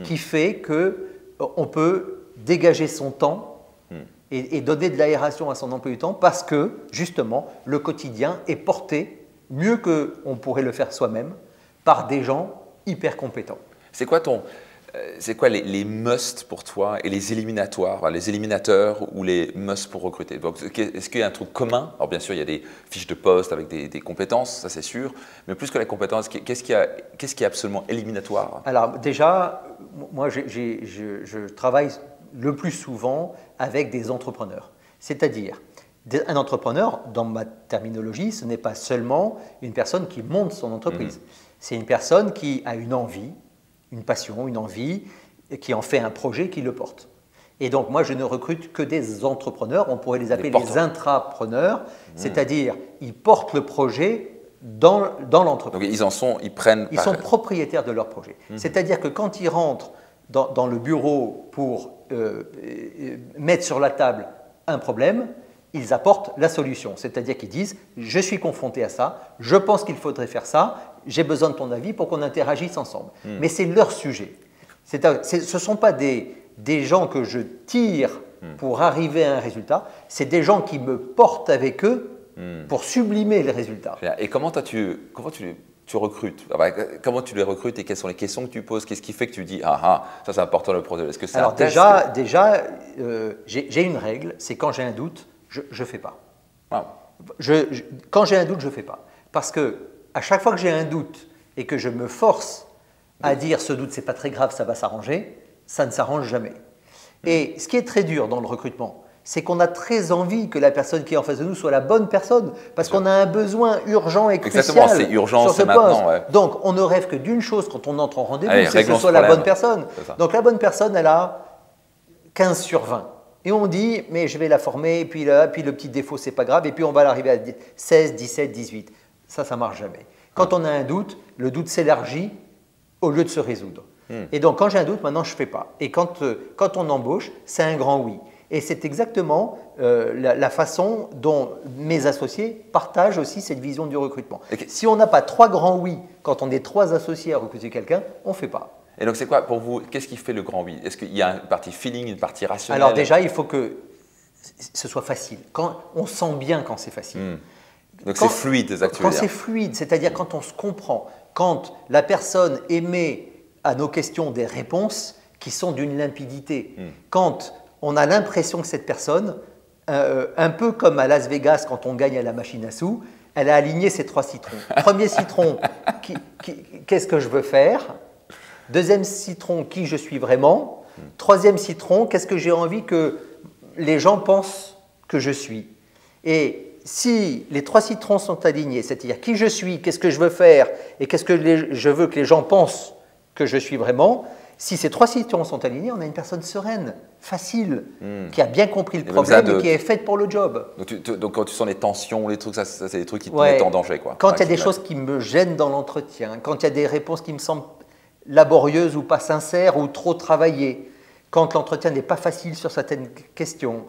qui fait qu'on peut dégager son temps et donner de l'aération à son emploi du temps parce que, justement, le quotidien est porté mieux qu'on pourrait le faire soi-même par des gens hyper compétents. C'est quoi les must pour toi et les éliminatoires, les éliminateurs ou les must pour recruter? Est-ce qu'il y a un truc commun? Alors bien sûr, il y a des fiches de poste avec des compétences, ça c'est sûr, mais plus que la compétence, qu'est-ce qui est absolument éliminatoire? Alors déjà, moi je travaille le plus souvent avec des entrepreneurs. C'est-à-dire, un entrepreneur, dans ma terminologie, ce n'est pas seulement une personne qui monte son entreprise. C'est une personne qui a une envie, une passion, une envie, qui en fait un projet qui le porte. Et donc moi, je ne recrute que des entrepreneurs, on pourrait les appeler les intrapreneurs, c'est-à-dire ils portent le projet dans l'entreprise. Donc ils sont propriétaires de leur projet. C'est-à-dire que quand ils rentrent dans le bureau pour mettre sur la table un problème, ils apportent la solution. C'est-à-dire qu'ils disent « je suis confronté à ça, je pense qu'il faudrait faire ça, j'ai besoin de ton avis pour qu'on interagisse ensemble ». Mais c'est leur sujet. Ce ne sont pas des gens que je tire pour arriver à un résultat, c'est des gens qui me portent avec eux pour sublimer le résultat. Et comment tu recrutes? Comment tu les recrutes et quelles sont les questions que tu poses? Qu'est-ce qui fait que tu dis « ah, ça c'est important le projet ». Est-ce que c'est Alors déjà j'ai une règle, c'est quand j'ai un doute, je ne fais pas. Wow. Quand j'ai un doute, je ne fais pas. Parce que à chaque fois que j'ai un doute et que je me force à dire ce doute, ce n'est pas très grave, ça va s'arranger, ça ne s'arrange jamais. Et ce qui est très dur dans le recrutement, c'est qu'on a très envie que la personne qui est en face de nous soit la bonne personne, parce qu'on a un besoin urgent et crucial. Exactement, c'est urgent, c'est maintenant. Ouais. Donc, on ne rêve que d'une chose quand on entre en rendez-vous, c'est que ce soit la bonne personne. Donc, la bonne personne, elle a 15 sur 20. Et on dit, mais je vais la former, et puis le petit défaut, c'est pas grave, et puis on va l'arriver à 16, 17, 18. Ça ne marche jamais. Quand on a un doute, le doute s'élargit au lieu de se résoudre. Et donc, quand j'ai un doute, maintenant, je ne fais pas. Et quand on embauche, c'est un grand oui. Et c'est exactement la façon dont mes associés partagent aussi cette vision du recrutement. Si on n'a pas 3 grands oui quand on est 3 associés à recruter quelqu'un, on ne fait pas. Et donc, c'est quoi pour vous? Qu'est-ce qui fait le grand oui? Est-ce qu'il y a une partie feeling, une partie rationnelle? Alors déjà, il faut que ce soit facile. On sent bien quand c'est facile. Donc c'est fluide, c'est ça que tu veux dire. Quand c'est fluide, c'est-à-dire quand on se comprend, quand la personne émet à nos questions des réponses qui sont d'une limpidité, quand on a l'impression que cette personne, un peu comme à Las Vegas quand on gagne à la machine à sous, elle a aligné ses 3 citrons. Premier citron, qu'est-ce que je veux faire? Deuxième citron, qui je suis vraiment? Troisième citron, qu'est-ce que j'ai envie que les gens pensent que je suis? Et si les 3 citrons sont alignés, c'est-à-dire qui je suis, qu'est-ce que je veux faire et qu'est-ce que je veux que les gens pensent que je suis vraiment, si ces 3 citrons sont alignés, on a une personne sereine, facile, qui a bien compris le problème et qui est faite pour le job. Donc quand tu sens les tensions, les trucs, ça c'est des trucs qui te mettent en danger, quoi. Quand il y a des choses qui me gênent dans l'entretien, quand il y a des réponses qui me semblent laborieuses ou pas sincères ou trop travaillées, quand l'entretien n'est pas facile sur certaines questions,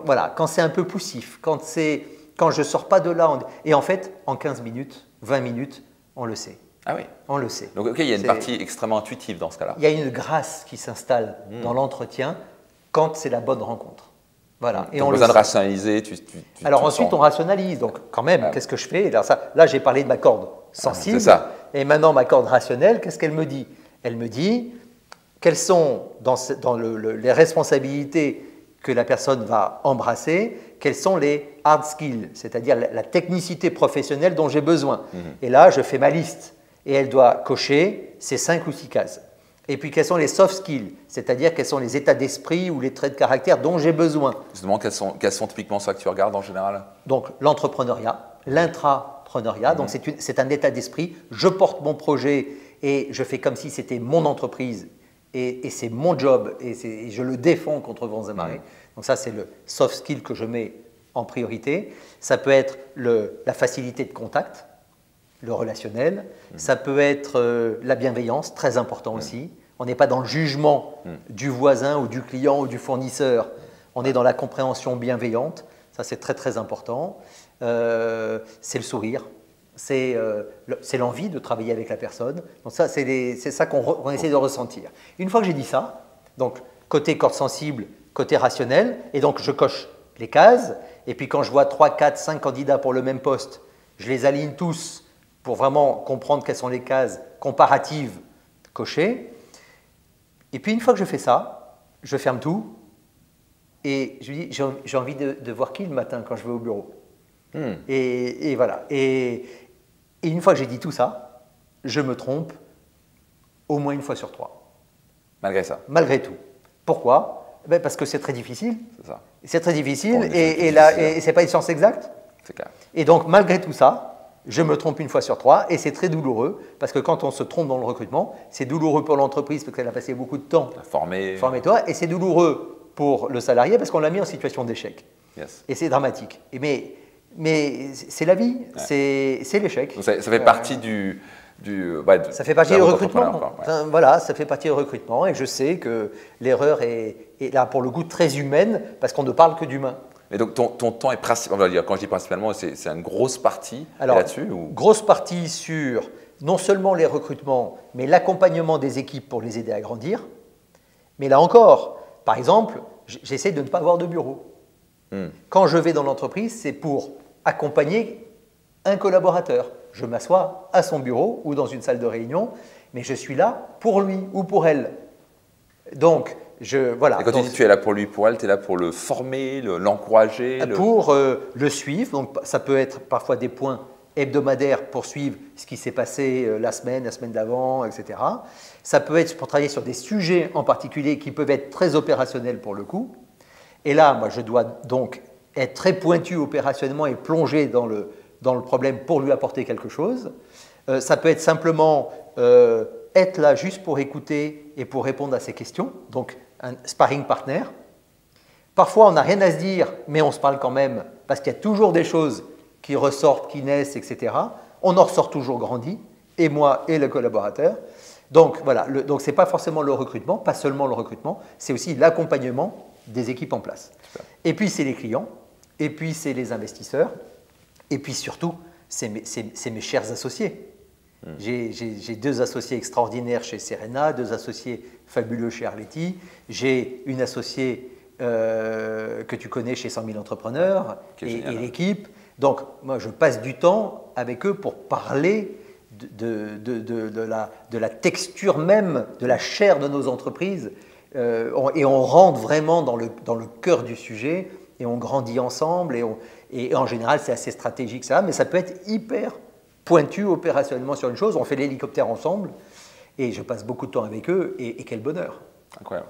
Voilà, quand c'est un peu poussif, quand je ne sors pas de là, et en fait, en 15 minutes, 20 minutes, on le sait. Ah oui. On le sait. Donc, ok, il y a une partie extrêmement intuitive dans ce cas-là. Il y a une grâce qui s'installe dans l'entretien quand c'est la bonne rencontre. Voilà. Et on besoin de rationaliser. Alors ensuite, on rationalise. Donc quand même, qu'est-ce que je fais? Là, j'ai parlé de ma corde sensible. C'est ça. Et maintenant, ma corde rationnelle, qu'est-ce qu'elle me dit? Elle me dit quelles sont dans les responsabilités que la personne va embrasser, quels sont les hard skills, c'est-à-dire la technicité professionnelle dont j'ai besoin. Et là, je fais ma liste et elle doit cocher ces 5 ou 6 cases. Et puis, quels sont les soft skills, c'est-à-dire quels sont les états d'esprit ou les traits de caractère dont j'ai besoin. Justement, quels sont typiquement ceux que tu regardes en général? Donc, l'entrepreneuriat, l'intrapreneuriat, donc c'est un état d'esprit. Je porte mon projet et je fais comme si c'était mon entreprise et c'est mon job et je le défends contre vents et marées. Donc ça, c'est le soft skill que je mets en priorité. Ça peut être la facilité de contact, le relationnel. Ça peut être la bienveillance, très important aussi. On n'est pas dans le jugement du voisin ou du client ou du fournisseur. On est dans la compréhension bienveillante. Ça, c'est très, très important. C'est le sourire. C'est l'envie de travailler avec la personne. Donc ça, c'est ça qu'on essaie de ressentir. Une fois que j'ai dit ça, donc côté corde sensible, côté rationnel, et donc je coche les cases, et puis quand je vois 3, 4, 5 candidats pour le même poste, je les aligne tous pour vraiment comprendre quelles sont les cases comparatives cochées. Et puis une fois que je fais ça, je ferme tout, et je lui dis, j'ai envie de voir qui le matin quand je vais au bureau. Et voilà. Et une fois que j'ai dit tout ça, je me trompe au moins une fois sur 3. Malgré ça? Malgré tout. Pourquoi? Parce que c'est très difficile. C'est ça. C'est très difficile et ce n'est pas une science exacte. C'est clair. Et donc, malgré tout ça, je me trompe une fois sur 3 et c'est très douloureux parce que quand on se trompe dans le recrutement, c'est douloureux pour l'entreprise parce qu'elle a passé beaucoup de temps à former toi et c'est douloureux pour le salarié parce qu'on l'a mis en situation d'échec. Yes. Et c'est dramatique. Mais c'est la vie, c'est l'échec. Ça fait partie ça fait partie du recrutement. Ouais. Voilà, ça fait partie du recrutement et je sais que l'erreur est là pour le coup très humaine parce qu'on ne parle que d'humain. Et donc ton temps est principalement, on va dire, quand je dis principalement, c'est une grosse partie là-dessus ou... Grosse partie sur non seulement les recrutements, mais l'accompagnement des équipes pour les aider à grandir. Mais là encore, par exemple, j'essaie de ne pas avoir de bureau. Quand je vais dans l'entreprise, c'est pour accompagner un collaborateur. Je m'assois à son bureau ou dans une salle de réunion, mais je suis là pour lui ou pour elle. Donc, voilà. Et quand tu dis que tu es là pour lui, pour elle, tu es là pour le former, l'encourager Pour le suivre. Donc, ça peut être parfois des points hebdomadaires pour suivre ce qui s'est passé la semaine d'avant, etc. Ça peut être pour travailler sur des sujets en particulier qui peuvent être très opérationnels pour le coup. Et là, moi, je dois donc être très pointu opérationnellement et plonger dans le problème pour lui apporter quelque chose. Ça peut être simplement être là juste pour écouter et pour répondre à ses questions, donc un sparring partner. Parfois, on n'a rien à se dire, mais on se parle quand même, parce qu'il y a toujours des choses qui ressortent, qui naissent, etc. On en ressort toujours grandi, et moi et le collaborateur. Donc voilà, donc ce n'est pas forcément le recrutement, pas seulement le recrutement, c'est aussi l'accompagnement des équipes en place. Super. Et puis, c'est les clients, et puis, c'est les investisseurs, et puis surtout, c'est mes chers associés. J'ai 2 associés extraordinaires chez Serena, 2 associés fabuleux chez Arletty. J'ai une associée que tu connais chez 100 000 entrepreneurs et l'équipe. Donc, moi, je passe du temps avec eux pour parler de la texture même, de la chair de nos entreprises. Et on rentre vraiment dans le cœur du sujet et on grandit ensemble. Et en général, c'est assez stratégique ça, mais ça peut être hyper pointu opérationnellement sur une chose. On fait l'hélicoptère ensemble et je passe beaucoup de temps avec eux et quel bonheur. Incroyable.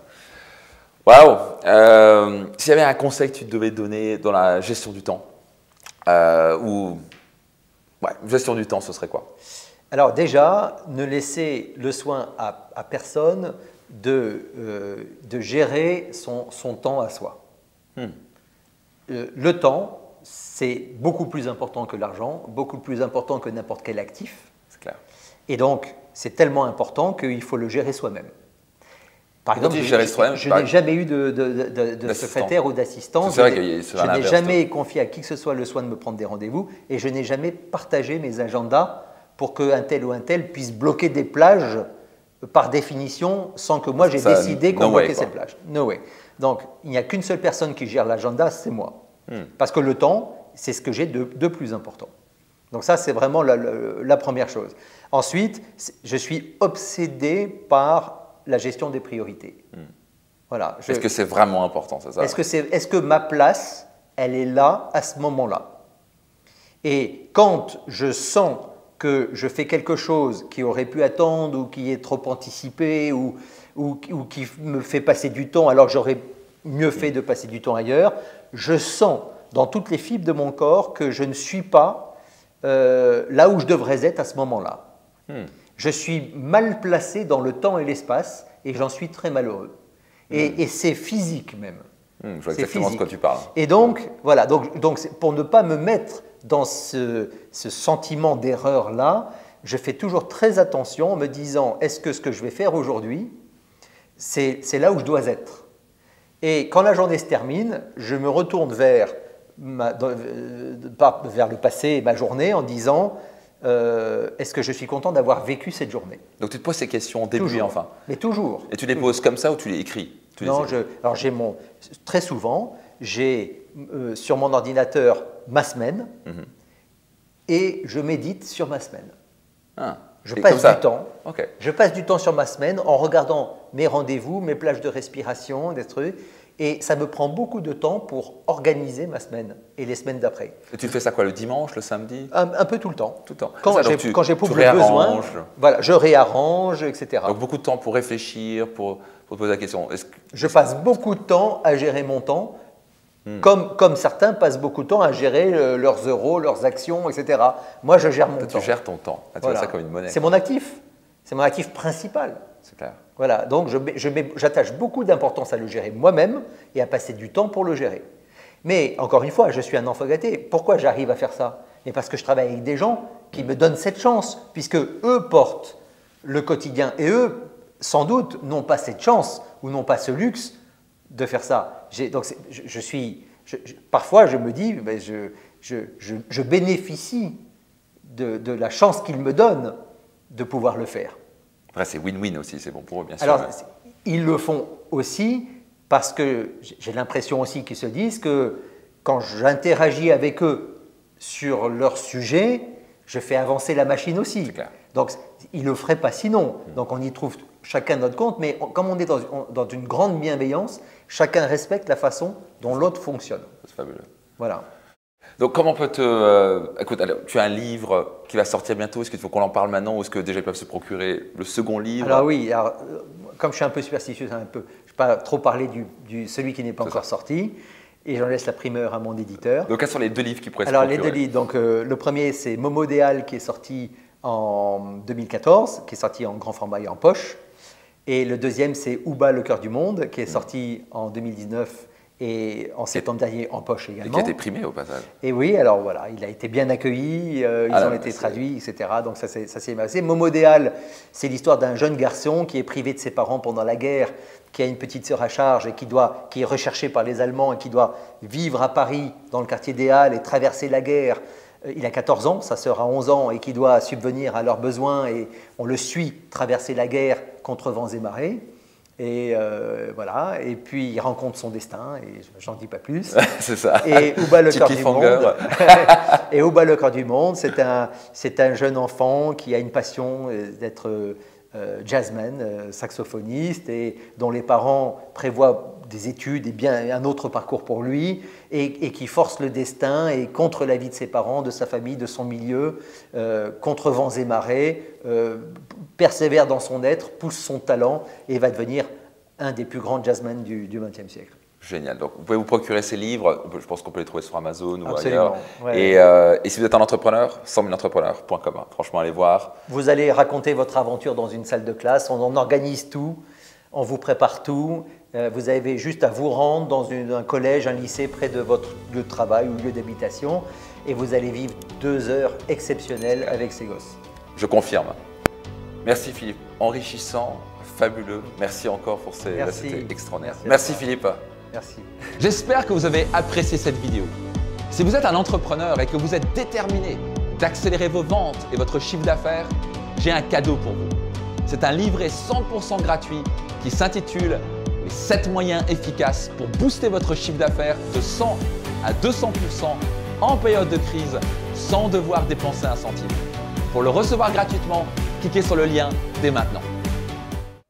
Waouh. S'il y avait un conseil que tu devais donner dans la gestion du temps, gestion du temps, ce serait quoi? Alors déjà, ne laissez le soin à personne de gérer son temps à soi. Le temps, c'est beaucoup plus important que l'argent, beaucoup plus important que n'importe quel actif. C'est clair. Et donc, c'est tellement important qu'il faut le gérer soi-même. Par exemple, je n'ai jamais eu de secrétaire ou d'assistant. Je n'ai jamais confié à qui que ce soit le soin de me prendre des rendez-vous et je n'ai jamais partagé mes agendas pour qu'un tel ou un tel puisse bloquer des plages par définition sans que moi j'ai décidé qu'on bloquait cette plage. No way. Donc, il n'y a qu'une seule personne qui gère l'agenda, c'est moi. Parce que le temps, c'est ce que j'ai de plus important. Donc ça, c'est vraiment la première chose. Ensuite, je suis obsédé par la gestion des priorités. Voilà. Est-ce que c'est vraiment important, c'est ça? Est-ce que ma place, elle est là, à ce moment-là? Et quand je sens que je fais quelque chose qui aurait pu attendre ou qui est trop anticipé ou qui me fait passer du temps alors que j'aurais mieux fait de passer du temps ailleurs, je sens dans toutes les fibres de mon corps que je ne suis pas là où je devrais être à ce moment-là. Je suis mal placé dans le temps et l'espace et j'en suis très malheureux. Et c'est physique même. Je vois exactement de quoi tu parles. Et donc, voilà, donc pour ne pas me mettre dans ce sentiment d'erreur-là, je fais toujours très attention en me disant, est-ce que ce que je vais faire aujourd'hui, c'est là où je dois être? Et quand la journée se termine, je me retourne vers le passé et ma journée en disant, est-ce que je suis content d'avoir vécu cette journée? Donc tu te poses ces questions au début et en fin? Mais toujours. Et tu les poses comme ça ou tu les écris? Non, alors très souvent, j'ai sur mon ordinateur ma semaine et je médite sur ma semaine. Je passe du temps sur ma semaine en regardant mes rendez-vous, mes plages de respiration, des trucs. Et ça me prend beaucoup de temps pour organiser ma semaine et les semaines d'après. Et tu fais ça quoi, le dimanche, le samedi? Un peu tout le temps. Tout le temps. Quand j'éprouve le besoin, voilà, je réarrange, etc. Donc beaucoup de temps pour réfléchir, pour poser la question. Je passe beaucoup de temps à gérer mon temps, comme certains passent beaucoup de temps à gérer leurs euros, leurs actions, etc. Moi, je gère mon temps. Tu gères ton temps. Tu vois ça comme une monnaie. C'est mon actif. C'est mon actif principal. C'est clair. Voilà, donc j'attache beaucoup d'importance à le gérer moi-même et à passer du temps pour le gérer. Mais encore une fois, je suis un enfant gâté. Pourquoi j'arrive à faire ça? Mais parce que je travaille avec des gens qui me donnent cette chance, puisque eux portent le quotidien et eux, sans doute, n'ont pas cette chance ou n'ont pas ce luxe de faire ça. Donc parfois, je me dis, ben, je bénéficie de la chance qu'ils me donnent de pouvoir le faire. Après, c'est win-win aussi, c'est bon pour eux, bien sûr. Alors, ils le font aussi parce que j'ai l'impression aussi qu'ils se disent que quand j'interagis avec eux sur leur sujet, je fais avancer la machine aussi. C'est clair. Donc, ils ne le feraient pas sinon. Donc, on y trouve chacun notre compte, mais comme on est dans une grande bienveillance, chacun respecte la façon dont l'autre fonctionne. C'est fabuleux. Voilà. Donc, comment on peut écoute, alors, tu as un livre qui va sortir bientôt. Est-ce qu'il faut qu'on en parle maintenant ou est-ce que déjà ils peuvent se procurer le second livre? Alors oui, comme je suis un peu superstitieux, je ne vais pas trop parler celui qui n'est pas encore sorti. Et j'en laisse la primeur à mon éditeur. Donc, quels sont les deux livres qui pourraient se procurer? Alors, les deux livres. Donc, le premier, c'est Momodéal qui est sorti en 2014, qui est sorti en grand format et en poche. Et le deuxième, c'est Ouba, le cœur du monde, qui est sorti en 2019 et en septembre dernier en poche également. Et qui a été primé au passage. Et oui, alors voilà, il a été bien accueilli, ils ont été traduits, etc. Donc ça s'est passé. Momodéal, c'est l'histoire d'un jeune garçon qui est privé de ses parents pendant la guerre, qui a une petite sœur à charge et qui est recherché par les Allemands et qui doit vivre à Paris, dans le quartier des Halles, et traverser la guerre. Il a 14 ans, sa sœur a 11 ans et qui doit subvenir à leurs besoins et on le suit traverser la guerre contre vents et marées. Et voilà, et puis il rencontre son destin, et j'en dis pas plus. C'est ça. Et Ouba, le cœur du monde. Et Ouba, le cœur du monde, c'est un jeune enfant qui a une passion d'être jazzman, saxophoniste, et dont les parents prévoient des études et bien un autre parcours pour lui, et qui force le destin et contre l'avis de ses parents, de sa famille, de son milieu, contre vents et marées, persévère dans son être, pousse son talent et va devenir un des plus grands jazzmen du XXe siècle. Génial. Donc, vous pouvez vous procurer ces livres. Je pense qu'on peut les trouver sur Amazon ou Absolument. ailleurs. Et si vous êtes un entrepreneur, 100 000entrepreneurs.com. Franchement, allez voir. Vous allez raconter votre aventure dans une salle de classe. On organise tout. On vous prépare tout. Vous avez juste à vous rendre dans un collège, un lycée près de votre lieu de travail ou lieu d'habitation. Et vous allez vivre 2 heures exceptionnelles avec ces gosses. Je confirme. Merci Philippe. Enrichissant, fabuleux. Merci encore pour ces... Merci. C'était extraordinaire. Merci Merci Philippe. Merci. J'espère que vous avez apprécié cette vidéo. Si vous êtes un entrepreneur et que vous êtes déterminé d'accélérer vos ventes et votre chiffre d'affaires, j'ai un cadeau pour vous. C'est un livret 100% gratuit qui s'intitule « Les 7 moyens efficaces pour booster votre chiffre d'affaires de 100 à 200% en période de crise sans devoir dépenser un centime ». Pour le recevoir gratuitement, cliquez sur le lien dès maintenant.